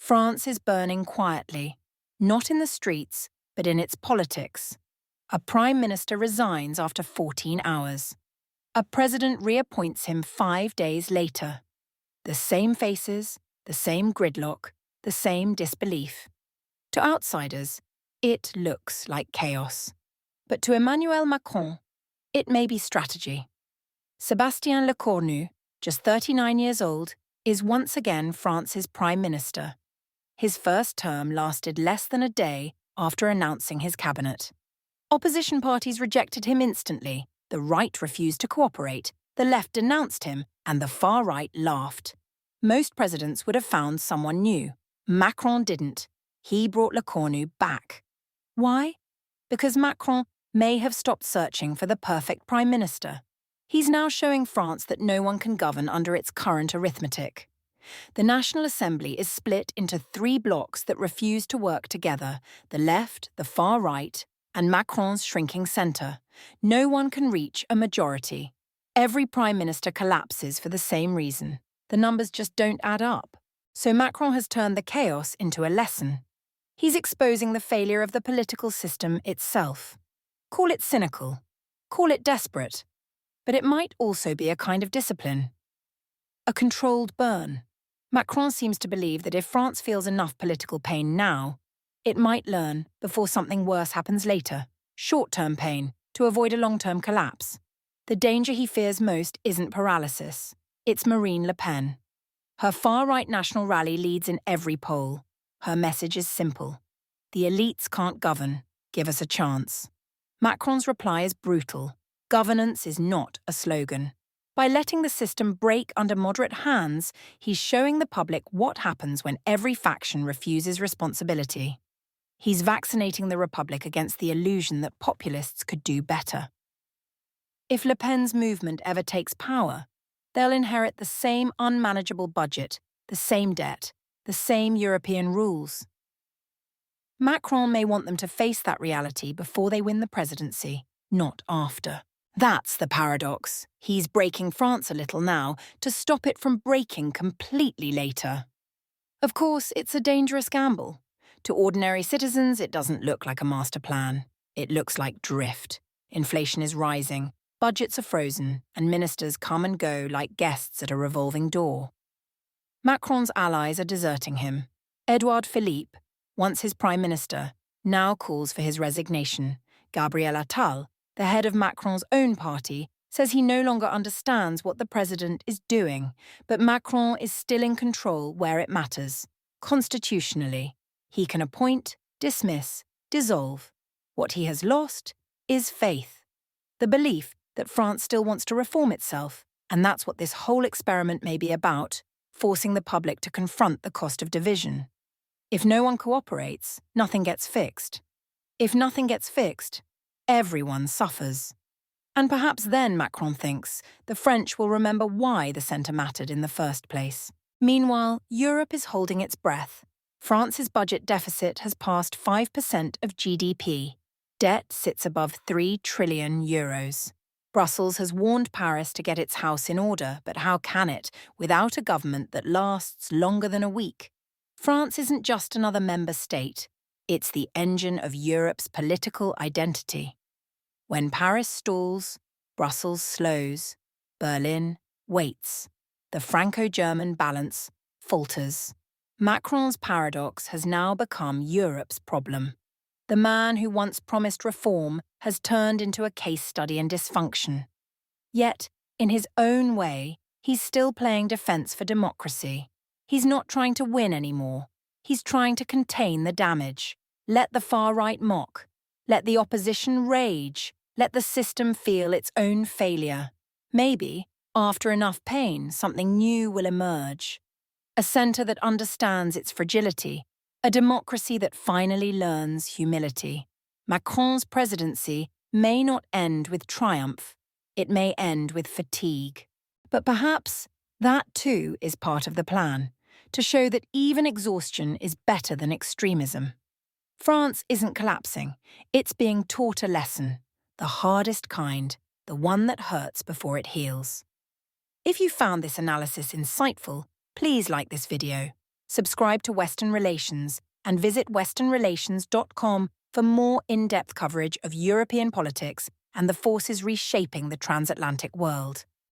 France is burning quietly, not in the streets, but in its politics. A prime minister resigns after 14 hours. A president reappoints him 5 days later. The same faces, the same gridlock, the same disbelief. To outsiders, it looks like chaos. But to Emmanuel Macron, it may be strategy. Sébastien Lecornu, just 39 years old, is once again France's prime minister. His first term lasted less than a day after announcing his cabinet. Opposition parties rejected him instantly, the right refused to cooperate, the left denounced him, and the far right laughed. Most presidents would have found someone new. Macron didn't. He brought Lecornu back. Why? Because Macron may have stopped searching for the perfect prime minister. He's now showing France that no one can govern under its current arithmetic. The National Assembly is split into 3 blocs that refuse to work together: the left, the far right, and Macron's shrinking centre. No one can reach a majority. Every prime minister collapses for the same reason. The numbers just don't add up. So Macron has turned the chaos into a lesson. He's exposing the failure of the political system itself. Call it cynical. Call it desperate. But it might also be a kind of discipline. A controlled burn. Macron seems to believe that if France feels enough political pain now, it might learn before something worse happens later. Short-term pain, to avoid a long-term collapse. The danger he fears most isn't paralysis. It's Marine Le Pen. Her far-right national rally leads in every poll. Her message is simple. The elites can't govern. Give us a chance. Macron's reply is brutal. Governance is not a slogan. By letting the system break under moderate hands, he's showing the public what happens when every faction refuses responsibility. He's vaccinating the Republic against the illusion that populists could do better. If Le Pen's movement ever takes power, they'll inherit the same unmanageable budget, the same debt, the same European rules. Macron may want them to face that reality before they win the presidency, not after. That's the paradox. He's breaking France a little now to stop it from breaking completely later. Of course, it's a dangerous gamble. To ordinary citizens, it doesn't look like a master plan. It looks like drift. Inflation is rising, budgets are frozen, and ministers come and go like guests at a revolving door. Macron's allies are deserting him. Edouard Philippe, once his prime minister, now calls for his resignation. Gabriel Attal, the head of Macron's own party, says he no longer understands what the president is doing, but Macron is still in control where it matters. Constitutionally, he can appoint, dismiss, dissolve. What he has lost is faith. The belief that France still wants to reform itself, and that's what this whole experiment may be about, forcing the public to confront the cost of division. If no one cooperates, nothing gets fixed. If nothing gets fixed, everyone suffers. And perhaps then, Macron thinks, the French will remember why the centre mattered in the first place. Meanwhile, Europe is holding its breath. France's budget deficit has passed 5% of GDP. Debt sits above 3 trillion euros. Brussels has warned Paris to get its house in order, but how can it, without a government that lasts longer than a week? France isn't just another member state. It's the engine of Europe's political identity. When Paris stalls, Brussels slows, Berlin waits. The Franco-German balance falters. Macron's paradox has now become Europe's problem. The man who once promised reform has turned into a case study in dysfunction. Yet, in his own way, he's still playing defense for democracy. He's not trying to win anymore. He's trying to contain the damage. Let the far right mock. Let the opposition rage. Let the system feel its own failure. Maybe, after enough pain, something new will emerge. A centre that understands its fragility. A democracy that finally learns humility. Macron's presidency may not end with triumph. It may end with fatigue. But perhaps that too is part of the plan, to show that even exhaustion is better than extremism. France isn't collapsing. It's being taught a lesson, the hardest kind, the one that hurts before it heals. If you found this analysis insightful, please like this video. Subscribe to Western Relations and visit westernrelations.com for more in-depth coverage of European politics and the forces reshaping the transatlantic world.